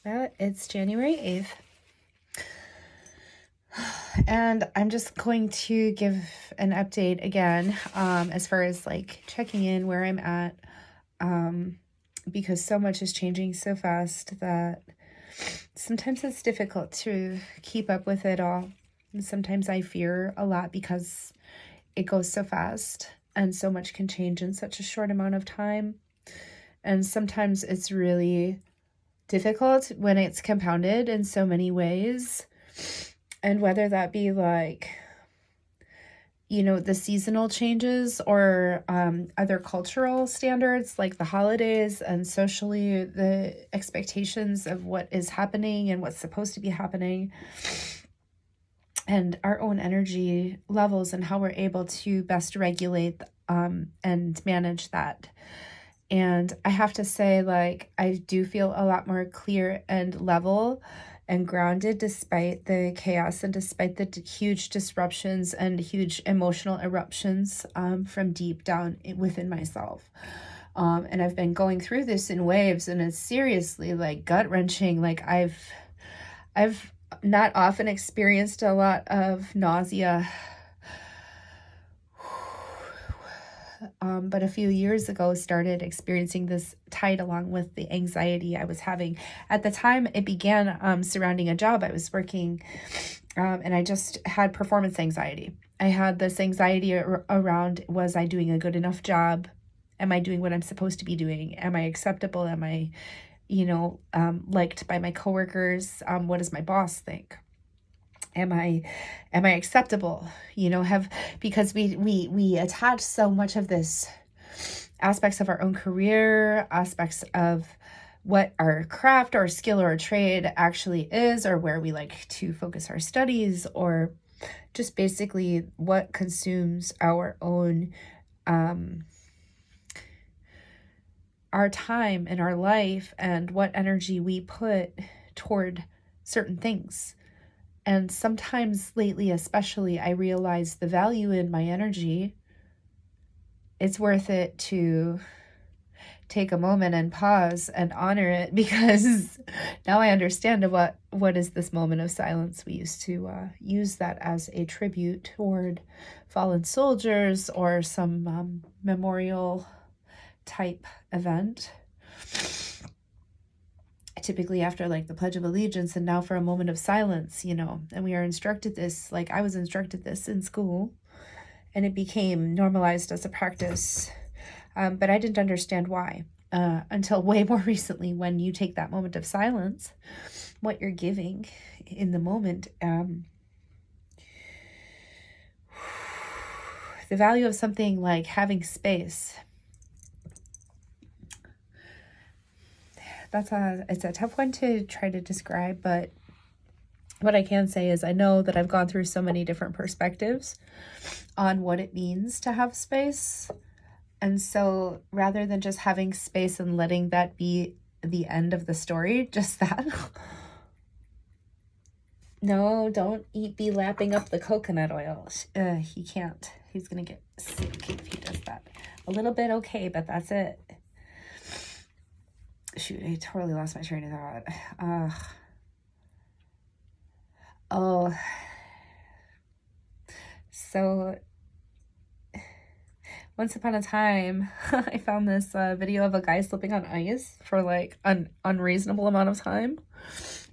Well, it's January 8th. And I'm just going to give an update again, as far as like checking in where I'm at, because so much is changing so fast that sometimes it's difficult to keep up with it all. And sometimes I fear a lot because it goes so fast and so much can change in such a short amount of time. And sometimes it's really difficult when it's compounded in so many ways. And whether that be like, the seasonal changes or other cultural standards like the holidays and socially the expectations of what is happening and what's supposed to be happening, and our own energy levels and how we're able to best regulate and manage that. And I have to say, like, I do feel a lot more clear and level and grounded despite the chaos and despite the huge disruptions and huge emotional eruptions from deep down within myself. And I've been going through this in waves, and it's seriously like gut-wrenching. Like I've not often experienced a lot of nausea, but a few years ago started experiencing this tied along with the anxiety I was having. At the time, it began surrounding a job I was working, and I just had performance anxiety. I had this anxiety around, was I doing a good enough job? Am I doing what I'm supposed to be doing? Am I acceptable? Am I, liked by my coworkers? What does my boss think? Am I acceptable? Because we attach so much of this aspects of our own career, aspects of what our craft or skill or trade actually is, or where we like to focus our studies, or just basically what consumes our own our time in our life, and what energy we put toward certain things. And sometimes lately, especially, I realize the value in my energy. It's worth it to take a moment and pause and honor it, because now I understand what is this moment of silence. We used to use that as a tribute toward fallen soldiers or some memorial type event, typically after like the Pledge of Allegiance, and now for a moment of silence, and we are instructed this, like I was instructed this in school, and it became normalized as a practice, but I didn't understand why until way more recently, when you take that moment of silence, what you're giving in the moment, the value of something like having space. It's a tough one to try to describe, but what I can say is I know that I've gone through so many different perspectives on what it means to have space. And so rather than just having space and letting that be the end of the story, just that. No, don't be lapping up the coconut oil. He can't. He's going to get sick if he does that. A little bit okay, but that's it. Shoot, I totally lost my train of thought. So once upon a time, I found this video of a guy slipping on ice for like an unreasonable amount of time.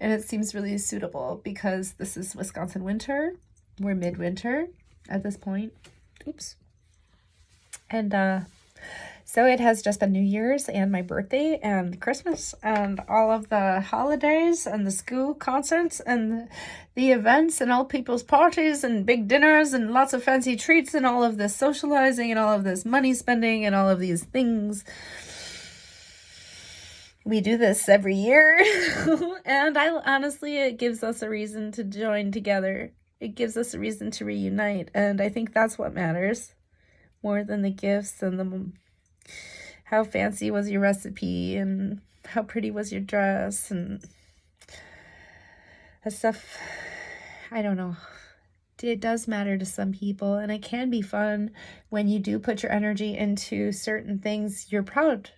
And it seems really suitable because this is Wisconsin winter. We're midwinter at this point. Oops. And so it has just been New Year's and my birthday and Christmas and all of the holidays and the school concerts and the events and all people's parties and big dinners and lots of fancy treats and all of this socializing and all of this money spending and all of these things. We do this every year. And honestly, it gives us a reason to join together. It gives us a reason to reunite. And I think that's what matters more than the gifts and the how fancy was your recipe and how pretty was your dress and that stuff. I don't know. It does matter to some people, and it can be fun when you do put your energy into certain things you're proud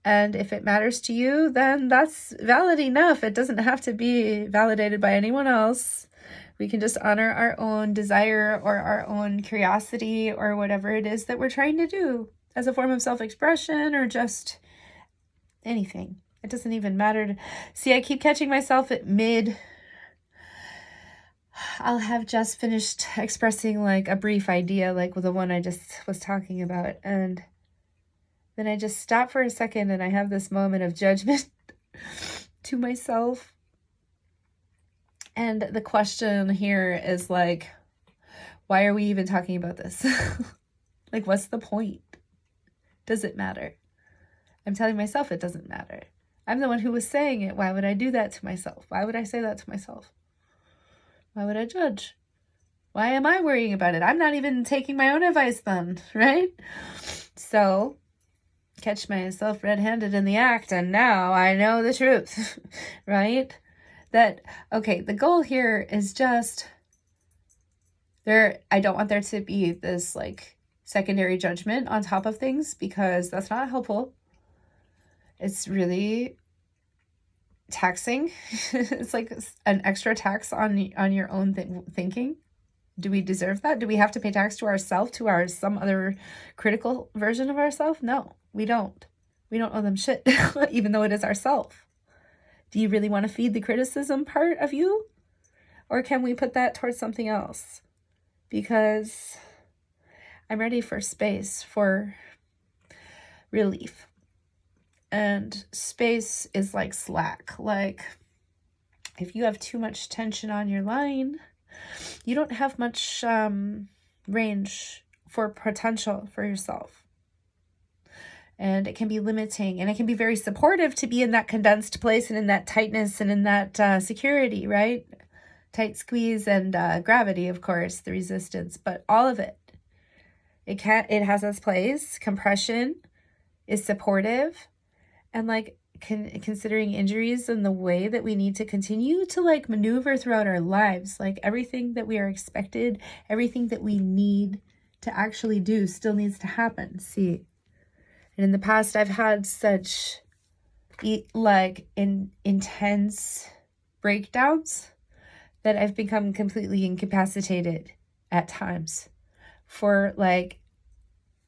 And if it matters to you, then that's valid enough. It doesn't have to be validated by anyone else. We can just honor our own desire or our own curiosity or whatever it is that we're trying to do as a form of self-expression or just anything. It doesn't even matter. See, I keep catching myself at mid. I'll have just finished expressing like a brief idea, like with the one I just was talking about. And then I just stop for a second and I have this moment of judgment to myself. And the question here is like, why are we even talking about this? Like, what's the point? Does it matter? I'm telling myself it doesn't matter. I'm the one who was saying it. Why would I do that to myself? Why would I say that to myself? Why would I judge? Why am I worrying about it? I'm not even taking my own advice then, right? So, catch myself red-handed in the act, and now I know the truth, right? That, okay, the goal here is just, I don't want there to be this, like, secondary judgment on top of things, because that's not helpful. It's really taxing. It's like an extra tax on your own thinking. Do we deserve that? Do we have to pay tax to ourselves, to some other critical version of ourselves? No, we don't. We don't owe them shit, even though it is ourselves. Do you really want to feed the criticism part of you? Or can we put that towards something else? Because I'm ready for space, for relief. And space is like slack. Like, if you have too much tension on your line, you don't have much range for potential for yourself. And it can be limiting, and it can be very supportive to be in that condensed place and in that tightness and in that security, right? Tight squeeze and gravity, of course, the resistance, but all of it. It has its place. Compression is supportive. And like considering injuries and the way that we need to continue to like maneuver throughout our lives, like everything that we are expected, everything that we need to actually do still needs to happen. See, and in the past, I've had such intense breakdowns that I've become completely incapacitated at times for like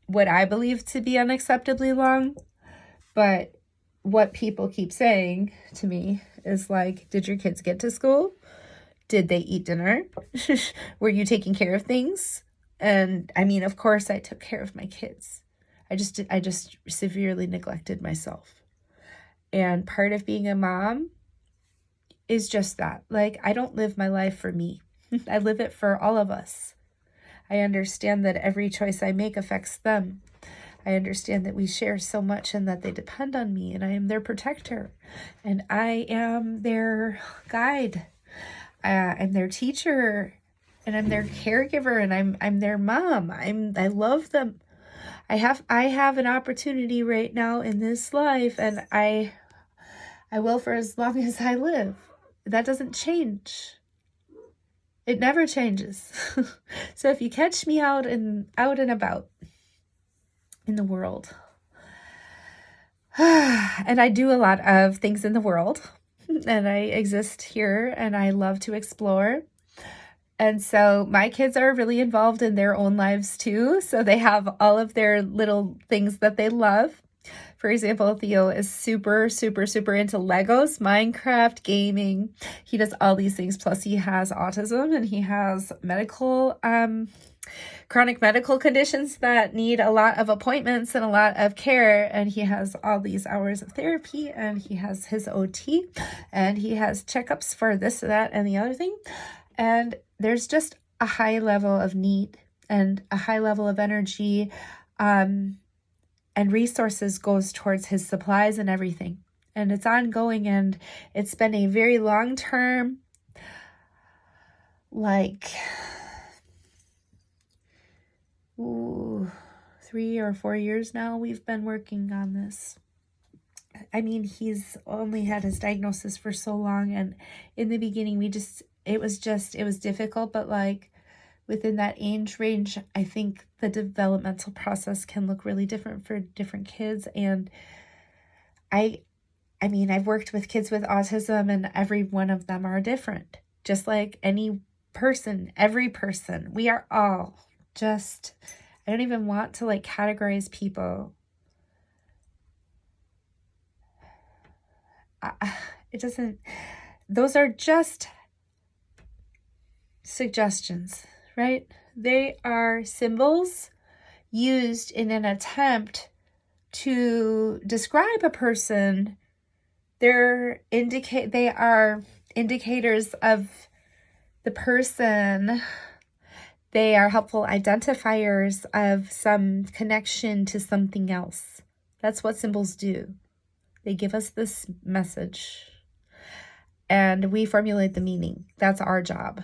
what I believe to be unacceptably long, but what people keep saying to me is like, did your kids get to school? Did they eat dinner? Were you taking care of things? And I mean, of course I took care of my kids. I just severely neglected myself. And part of being a mom is just that. Like, I don't live my life for me. I live it for all of us. I understand that every choice I make affects them. I understand that we share so much and that they depend on me, and I am their protector, and I am their guide. I'm their teacher, and I'm their caregiver, and I'm their mom. I love them. I have an opportunity right now in this life, and I will for as long as I live. That doesn't change. It never changes. So if you catch me out and about in the world, and I do a lot of things in the world, and I exist here, and I love to explore. And so my kids are really involved in their own lives too. So they have all of their little things that they love. For example, Theo is super, super, super into Legos, Minecraft, gaming. He does all these things. Plus he has autism, and he has chronic medical conditions that need a lot of appointments and a lot of care. And he has all these hours of therapy, and he has his OT, and he has checkups for this, that, and the other thing. And there's just a high level of need and a high level of energy, and resources goes towards his supplies and everything. And it's ongoing, and it's been a very long term, like 3 or 4 years now we've been working on this. I mean, he's only had his diagnosis for so long, and in the beginning it was difficult, but like within that age range, I think the developmental process can look really different for different kids. And I mean, I've worked with kids with autism, and every one of them are different. Just like any person, every person. We are all just, I don't even want to like categorize people. It doesn't, those are just suggestions, right? They are symbols used in an attempt to describe a person. They are indicators of the person. They are helpful identifiers of some connection to something else. That's what symbols do. They give us this message and we formulate the meaning. That's our job.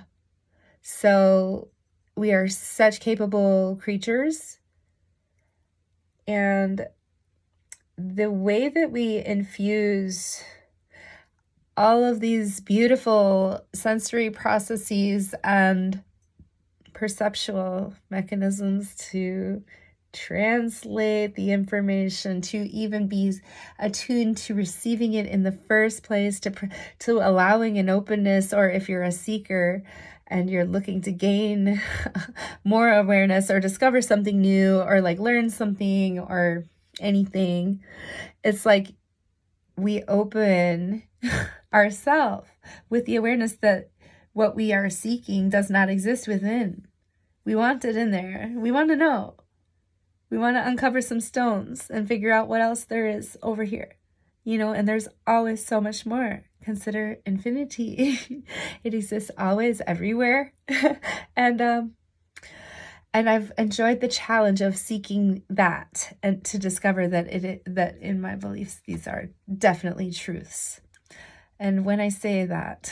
So we are such capable creatures. And the way that we infuse all of these beautiful sensory processes and perceptual mechanisms to translate the information, to even be attuned to receiving it in the first place, to allowing an openness, or if you're a seeker and you're looking to gain more awareness or discover something new or like learn something or anything, it's like we open ourselves with the awareness that what we are seeking does not exist within. We want it in there. We want to know. We want to uncover some stones and figure out what else there is over here, and there's always so much more. Consider infinity. It exists always, everywhere. And I've enjoyed the challenge of seeking that and to discover that in my beliefs, these are definitely truths. And when I say that,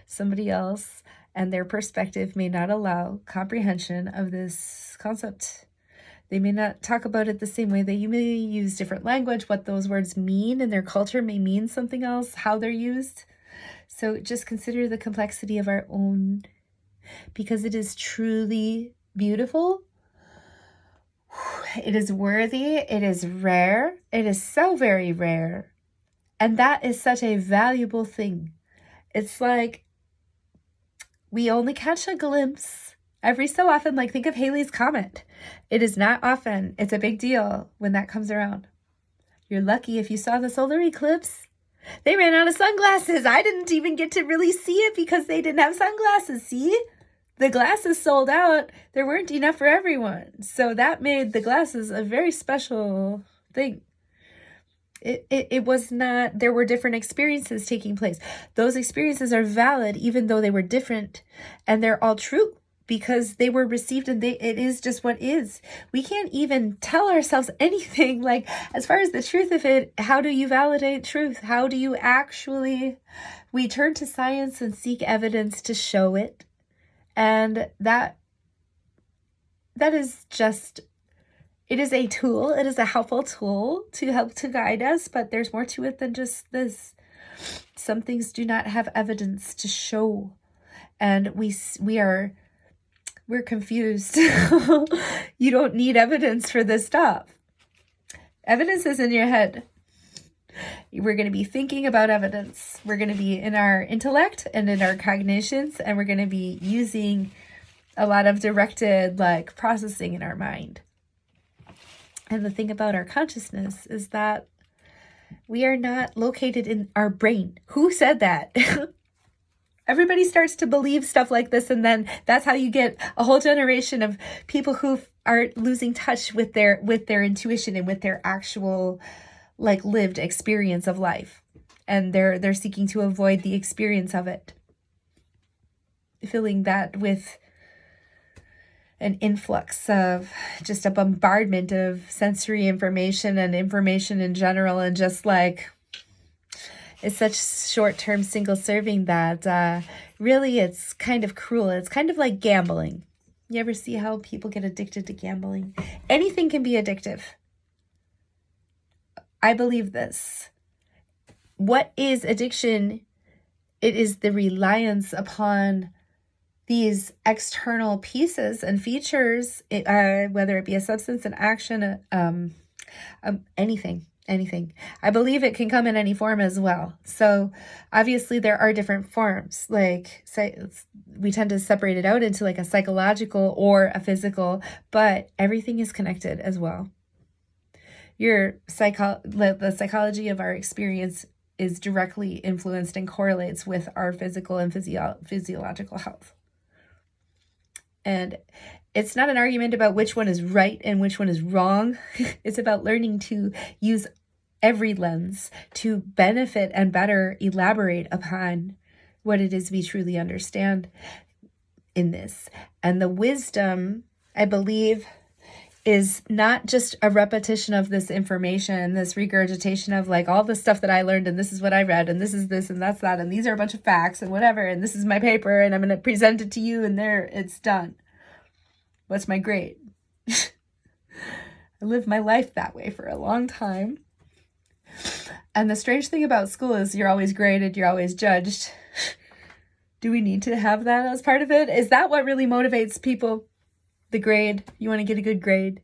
somebody else and their perspective may not allow comprehension of this concept. They may not talk about it the same way. You may use different language. What those words mean in their culture may mean something else, how they're used. So just consider the complexity of our own, because it is truly beautiful. It is worthy. It is rare. It is so very rare. And that is such a valuable thing. It's like we only catch a glimpse every so often. Like, think of Halley's Comet. It is not often. It's a big deal when that comes around. You're lucky if you saw the solar eclipse. They ran out of sunglasses. I didn't even get to really see it because they didn't have sunglasses. See? The glasses sold out. There weren't enough for everyone. So that made the glasses a very special thing. It was not, there were different experiences taking place. Those experiences are valid even though they were different, and they're all true because they were received, and it is just what is. We can't even tell ourselves anything like as far as the truth of it. How do you validate truth? How do you actually, we turn to science and seek evidence to show it. And that is just, it is a tool. It is a helpful tool to help to guide us, but there's more to it than just this. Some things do not have evidence to show, and we're confused. You don't need evidence for this stuff. Evidence is in your head. We're going to be thinking about evidence. We're going to be in our intellect and in our cognitions, and we're going to be using a lot of directed processing in our mind. And the thing about our consciousness is that we are not located in our brain. Who said that? Everybody starts to believe stuff like this, and then that's how you get a whole generation of people who are losing touch with their intuition and with their actual lived experience of life, and they're seeking to avoid the experience of it, filling that with an influx of just a bombardment of sensory information and information in general, and just it's such short-term single serving that really it's kind of cruel. It's kind of like gambling. You ever see how people get addicted to gambling? Anything can be addictive. I believe this. What is addiction? It is the reliance upon these external pieces and features, whether it be a substance, an action, anything. anything. I believe it can come in any form as well. So obviously there are different forms. Like, say, we tend to separate it out into like a psychological or a physical, but everything is connected as well. The psychology of our experience is directly influenced and correlates with our physical and physiological health. And it's not an argument about which one is right and which one is wrong. It's about learning to use every lens to benefit and better elaborate upon what it is we truly understand in this. And the wisdom, I believe, is not just a repetition of this information, this regurgitation of like all the stuff that I learned, and this is what I read, and this is this, and that's that, and these are a bunch of facts and whatever, and this is my paper, and I'm going to present it to you, and there, it's done. What's my grade? I lived my life that way for a long time. And the strange thing about school is you're always graded, you're always judged. Do we need to have that as part of it? Is that what really motivates people? The grade? You want to get a good grade?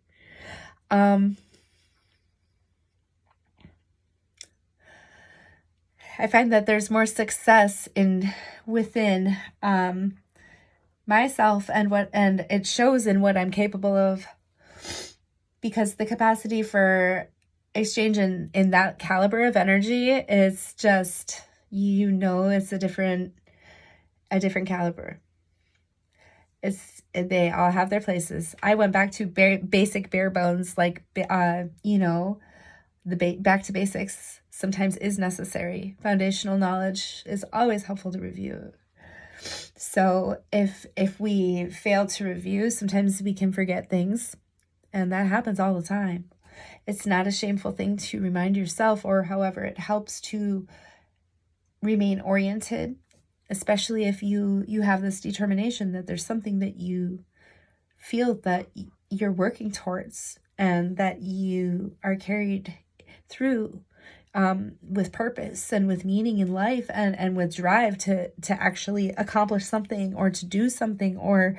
I find that there's more success within myself and it shows in what I'm capable of, because the capacity for exchange in that caliber of energy is just, it's a different caliber. They all have their places. I went back to basic bare bones, like, back to basics sometimes is necessary. Foundational knowledge is always helpful to review. So if we fail to review, sometimes we can forget things, and that happens all the time. It's not a shameful thing to remind yourself, or however it helps to remain oriented, especially if you have this determination that there's something that you feel that you're working towards and that you are carried through with purpose and with meaning in life and with drive to actually accomplish something or to do something or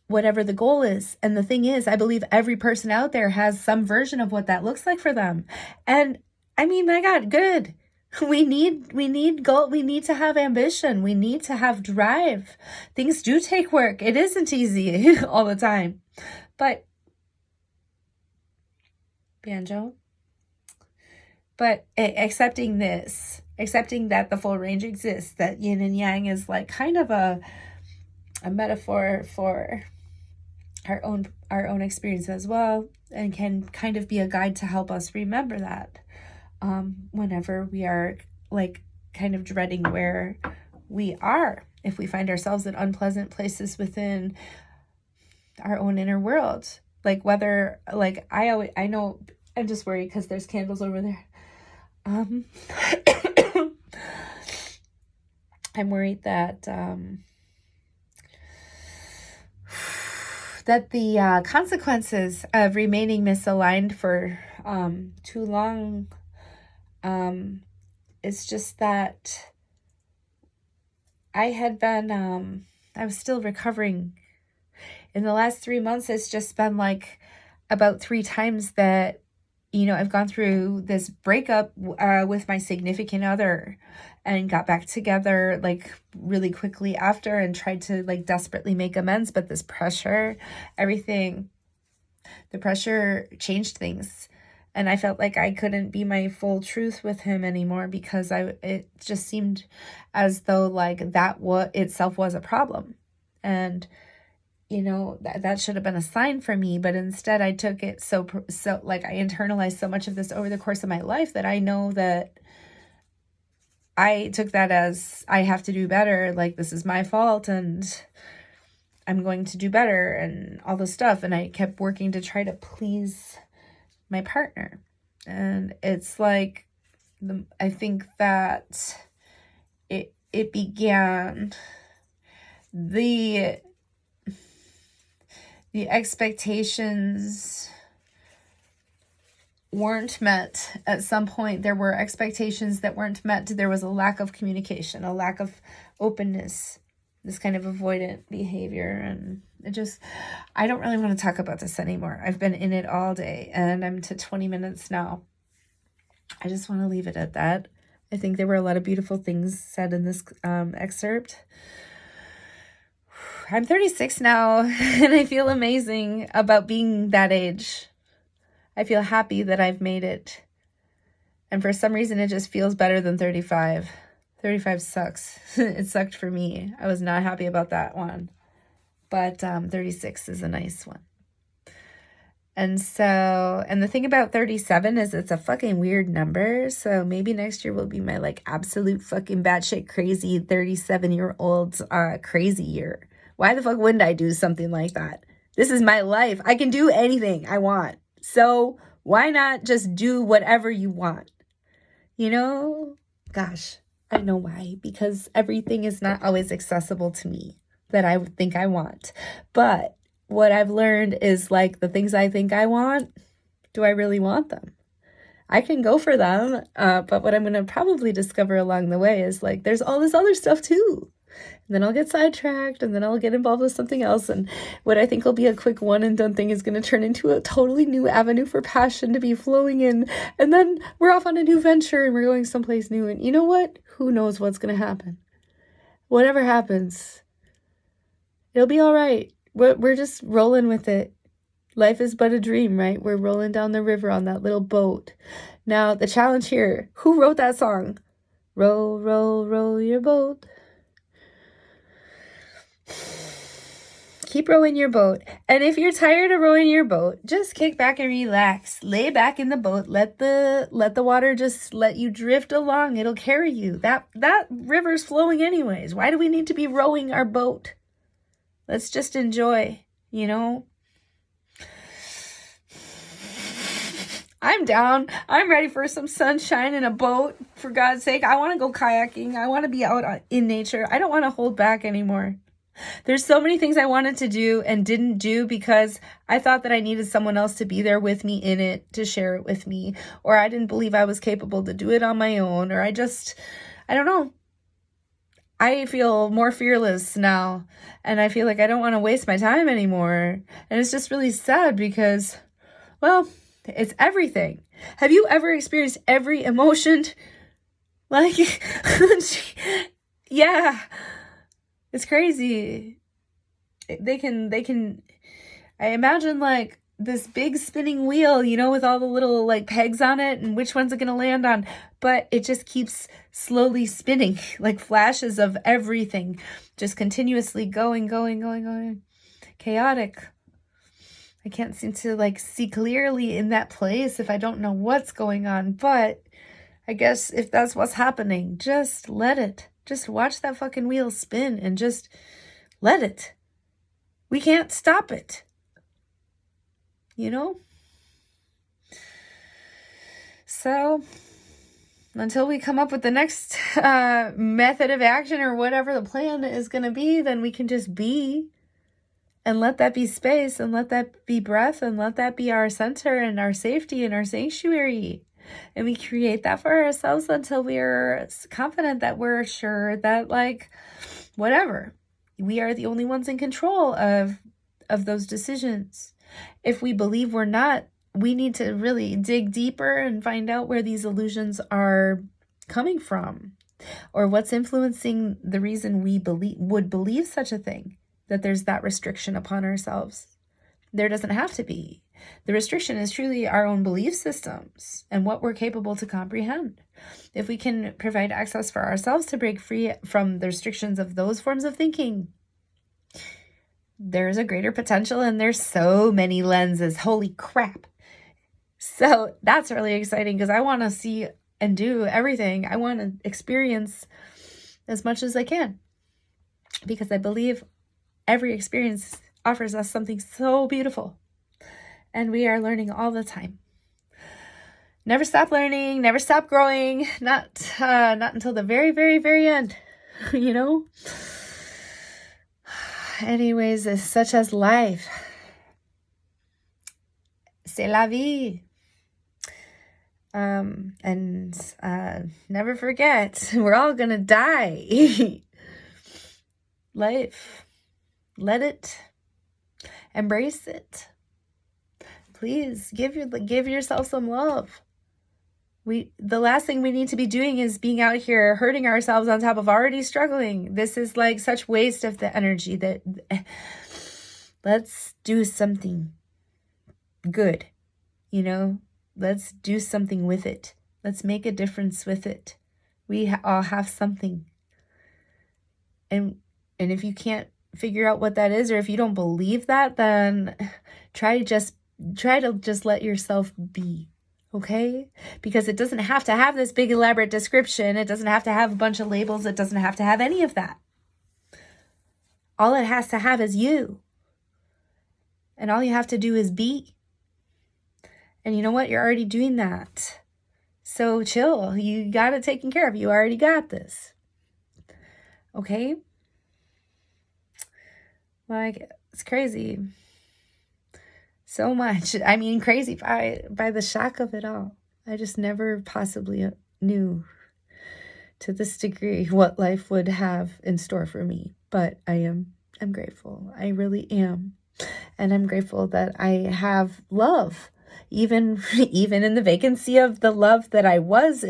whatever the goal is. And the thing is, I believe every person out there has some version of what that looks like for them. And I mean, my God, good. We need goal. We need to have ambition. We need to have drive. Things do take work. It isn't easy all the time, but accepting that the full range exists, that yin and yang is like kind of a metaphor for our own experience as well, and can kind of be a guide to help us remember that whenever we are like kind of dreading where we are, if we find ourselves in unpleasant places within our own inner world, like whether, like I know I'm just worried because there's candles over there. I'm worried that the consequences of remaining misaligned for too long, it's just that I was still recovering. In the last 3 months, it's just been like about 3 times that, I've gone through this breakup with my significant other and got back together like really quickly after and tried to like desperately make amends. But this pressure, the pressure changed things. And I felt like I couldn't be my full truth with him anymore because it just seemed as though like that itself was a problem. And that should have been a sign for me, but instead I took it so like I internalized so much of this over the course of my life that I know that I took that as I have to do better. Like, this is my fault and I'm going to do better and all this stuff. And I kept working to try to please my partner. And it's like, I think that it began the expectations weren't met at some point. There were expectations that weren't met. There was a lack of communication, a lack of openness, this kind of avoidant behavior. And I don't really want to talk about this anymore. I've been in it all day and I'm to 20 minutes now. I just want to leave it at that. I think there were a lot of beautiful things said in this excerpt. I'm 36 now, and I feel amazing about being that age. I feel happy that I've made it. And for some reason, it just feels better than 35. 35 sucks. It sucked for me. I was not happy about that one. But 36 is a nice one. And the thing about 37 is it's a fucking weird number. So maybe next year will be my like absolute fucking batshit crazy 37-year-old crazy year. Why the fuck wouldn't I do something like that? This is my life. I can do anything I want. So why not just do whatever you want? You know? Gosh, I know why. Because everything is not always accessible to me that I think I want. But what I've learned is like the things I think I want, do I really want them? I can go for them, but what I'm going to probably discover along the way is like there's all this other stuff too. And then I'll get sidetracked, and then I'll get involved with something else. And what I think will be a quick one and done thing is going to turn into a totally new avenue for passion to be flowing in. And then we're off on a new venture and we're going someplace new. And you know what? Who knows what's going to happen? Whatever happens, it'll be all right. We're just rolling with it. Life is but a dream, right? We're rolling down the river on that little boat. Now, the challenge here, who wrote that song? Row, row, row your boat. Keep rowing your boat. And if you're tired of rowing your boat, just kick back and relax. Lay back in the boat. Let the water just let you drift along. It'll carry you. That river's flowing anyways. Why do we need to be rowing our boat? Let's just enjoy, you know? I'm down. I'm ready for some sunshine in a boat, for God's sake. I want to go kayaking. I want to be out in nature. I don't want to hold back anymore. There's so many things I wanted to do and didn't do because I thought that I needed someone else to be there with me in it, to share it with me, or I didn't believe I was capable to do it on my own, or I don't know. I feel more fearless now, and I feel like I don't want to waste my time anymore. And it's just really sad because, well, it's everything. Have you ever experienced every emotion? Like, yeah, it's crazy. They can, I imagine like this big spinning wheel, you know, with all the little like pegs on it and which one's it going to land on. But it just keeps slowly spinning, like flashes of everything, just continuously going. Chaotic. I can't seem to like see clearly in that place if I don't know what's going on. But I guess if that's what's happening, just let it. Just watch that fucking wheel spin and just let it. We can't stop it. You know? So, until we come up with the next method of action or whatever the plan is going to be, then we can just be. And let that be space, and let that be breath, and let that be our center and our safety and our sanctuary. And we create that for ourselves until we're confident that we're sure that, like, whatever, we are the only ones in control of those decisions. If we believe we're not, we need to really dig deeper and find out where these illusions are coming from, or what's influencing the reason we would believe such a thing, that there's that restriction upon ourselves. There doesn't have to be. The restriction is truly our own belief systems and what we're capable to comprehend. If we can provide access for ourselves to break free from the restrictions of those forms of thinking, there's a greater potential, and there's so many lenses. Holy crap. So that's really exciting because I want to see and do everything. I want to experience as much as I can because I believe every experience offers us something so beautiful. And we are learning all the time. Never stop learning, never stop growing, not until the very, very, very end, you know? Anyways, it's such as life. C'est la vie. And never forget, we're all gonna die. Life. Let it. Embrace it. Please give yourself some love. The last thing we need to be doing is being out here hurting ourselves on top of already struggling. This is like such waste of the energy that let's do something good, let's do something with it. Let's make a difference with it. We all have something. And if you can't figure out what that is, or if you don't believe that, then try to just let yourself be. Okay? Because it doesn't have to have this big elaborate description. It doesn't have to have a bunch of labels. It doesn't have to have any of that. All it has to have is you. And all you have to do is be. And you know what? You're already doing that. So chill. You got it taken care of. You already got this. Okay? Like, it's crazy. So much. I mean, crazy by the shock of it all. I just never possibly knew to this degree what life would have in store for me. But I'm grateful. I really am. And I'm grateful that I have love. Even in the vacancy of the love that I was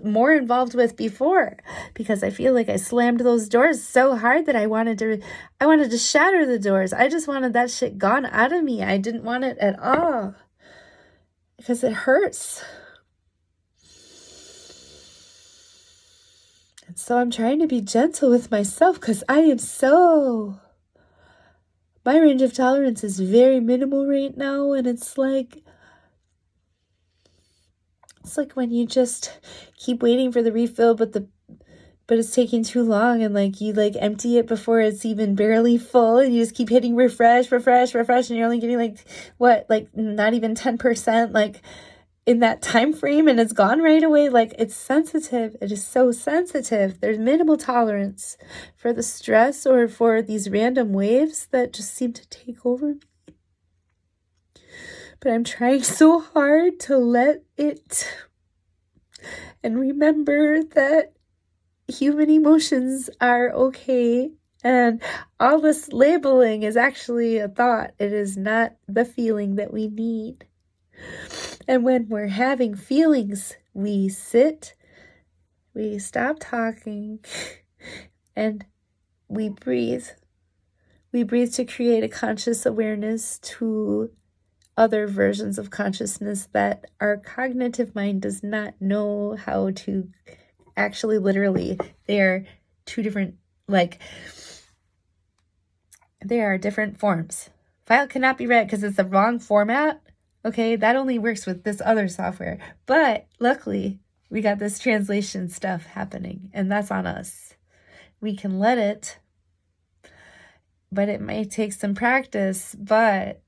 more involved with before, because I feel like I slammed those doors so hard that I wanted to shatter the doors. I just wanted that shit gone out of me. I didn't want it at all because it hurts. And so I'm trying to be gentle with myself because my range of tolerance is very minimal right now, and it's like when you just keep waiting for the refill, but it's taking too long, and like you like empty it before it's even barely full, and you just keep hitting refresh, and you're only getting like not even 10% like in that time frame, and it's gone right away. Like, it's sensitive. It is so sensitive. There's minimal tolerance for the stress or for these random waves that just seem to take over me. But I'm trying so hard to let it and remember that human emotions are okay. And all this labeling is actually a thought. It is not the feeling that we need. And when we're having feelings, we sit, we stop talking, and we breathe. We breathe to create a conscious awareness to other versions of consciousness that our cognitive mind does not know how to actually literally. They are two different, they are different forms. File cannot be read because it's the wrong format. Okay, that only works with this other software. But luckily, we got this translation stuff happening, and that's on us. We can let it, but it may take some practice, but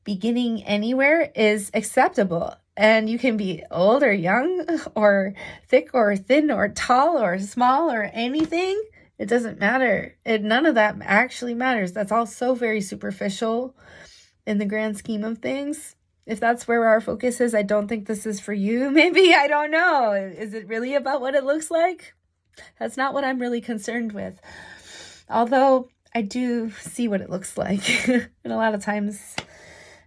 beginning anywhere is acceptable. And you can be old or young or thick or thin or tall or small or anything. It doesn't matter. None of that actually matters. That's all so very superficial in the grand scheme of things. If that's where our focus is, I don't think this is for you. Maybe, I don't know. Is it really about what it looks like? That's not what I'm really concerned with. Although I do see what it looks like. And a lot of times,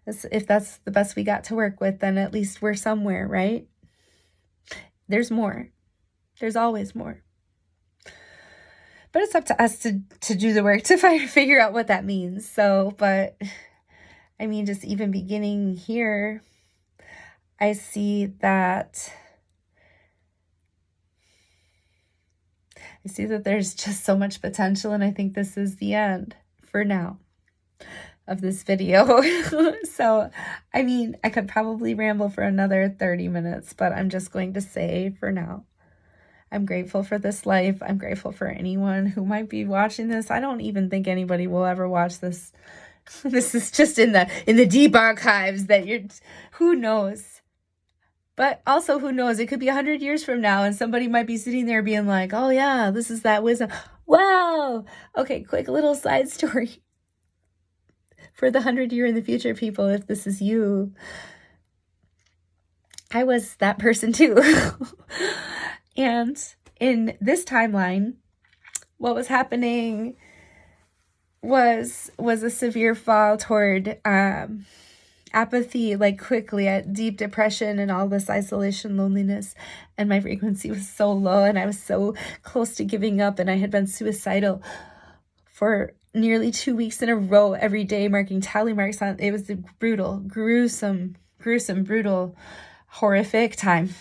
if that's the best we got to work with, then at least we're somewhere, right? There's more. There's always more. But it's up to us to do the work to figure out what that means. So, but I mean, just even beginning here, I see that there's just so much potential, and I think this is the end for now of this video. So, I mean, I could probably ramble for another 30 minutes, but I'm just going to say for now, I'm grateful for this life. I'm grateful for anyone who might be watching this. I don't even think anybody will ever watch this. This is just in the deep archives that who knows? But also, who knows? It could be 100 years from now, and somebody might be sitting there being like, oh yeah, this is that wisdom. Wow. Okay, quick little side story. For the 100-year in the future people, if this is you, I was that person too. And in this timeline, what was happening was a severe fall toward apathy, like quickly, at deep depression and all this isolation, loneliness. And my frequency was so low, and I was so close to giving up, and I had been suicidal for nearly 2 weeks in a row, every day, marking tally marks on. It was a brutal, gruesome, brutal, horrific time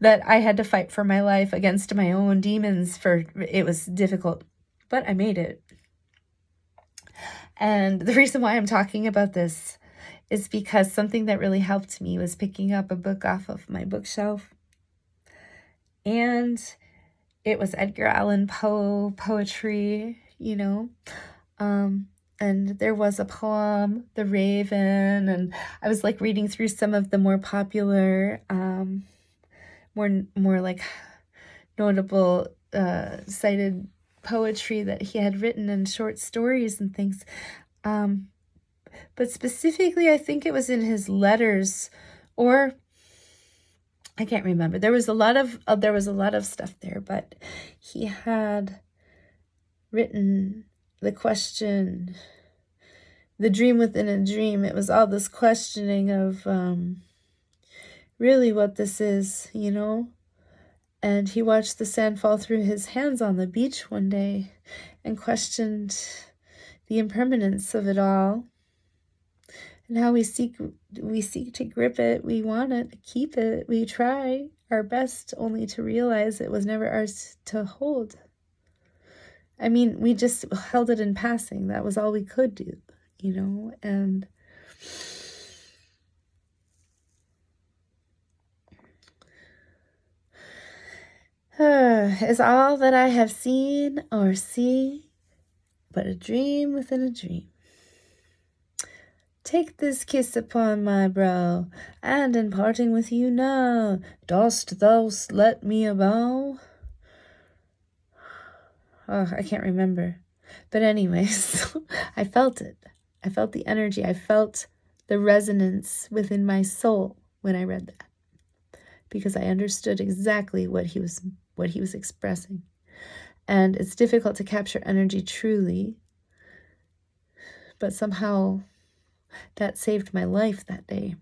that I had to fight for my life against my own demons. It was difficult, but I made it. And the reason why I'm talking about this is because something that really helped me was picking up a book off of my bookshelf. And it was Edgar Allan Poe poetry, and there was a poem, The Raven, and I was like reading through some of the more popular, more like notable cited poetry that he had written, and short stories and things. But specifically, I think it was in his letters, or I can't remember. There was a lot of stuff there, but he had written the question, the dream within a dream. It was all this questioning of really what this is, And he watched the sand fall through his hands on the beach one day and questioned the impermanence of it all, and how we seek to grip it, we want it, keep it, we try our best, only to realize it was never ours to hold. I mean, we just held it in passing. That was all we could do, and is all that I have seen or see but a dream within a dream. Take this kiss upon my brow, and in parting with you now, dost thou let me a bow? Oh, I can't remember. But anyways, I felt it. I felt the energy. I felt the resonance within my soul when I read that, because I understood exactly what he was expressing. And it's difficult to capture energy truly, but somehow that saved my life that day.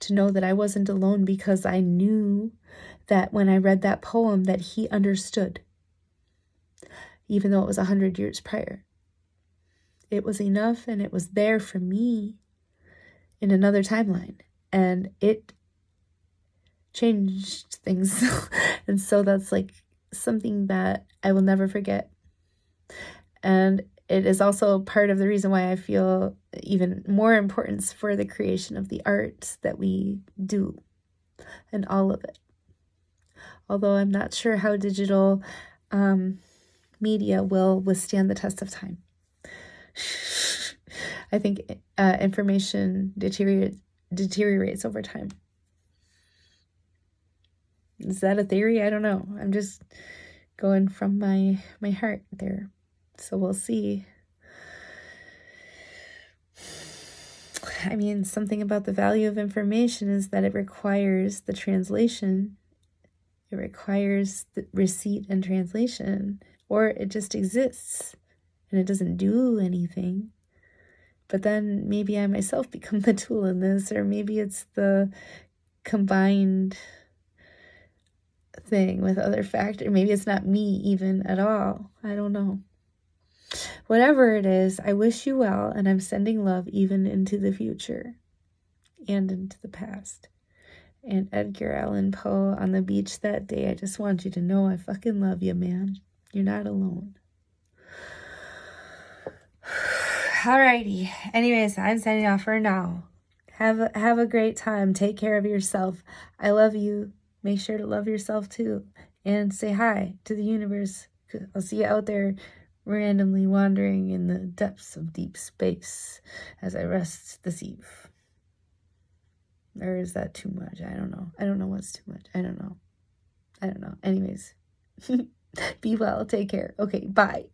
To know that I wasn't alone, because I knew that when I read that poem that he understood, even though it was 100 years prior. It was enough, and it was there for me in another timeline, and it changed things. And so that's like something that I will never forget. And it is also part of the reason why I feel even more importance for the creation of the art that we do, and all of it. Although I'm not sure how digital media will withstand the test of time. I think information deteriorates over time. Is that a theory? I don't know. I'm just going from my heart there. So we'll see. I mean, something about the value of information is that it requires the translation. It requires the receipt and translation, or it just exists and it doesn't do anything. But then maybe I myself become the tool in this, or maybe it's the combined thing with other factors. Maybe it's not me even at all. I don't know. Whatever it is, I wish you well, and I'm sending love even into the future and into the past. And Edgar Allan Poe on the beach that day, I just want you to know I fucking love you, man. You're not alone. Alrighty. Anyways, I'm signing off for now. Have a great time. Take care of yourself. I love you. Make sure to love yourself too. And say hi to the universe. I'll see you out there randomly wandering in the depths of deep space as I rest this eve. Or is that too much? I don't know. I don't know what's too much. I don't know. Anyways, be well. Take care. Okay, bye.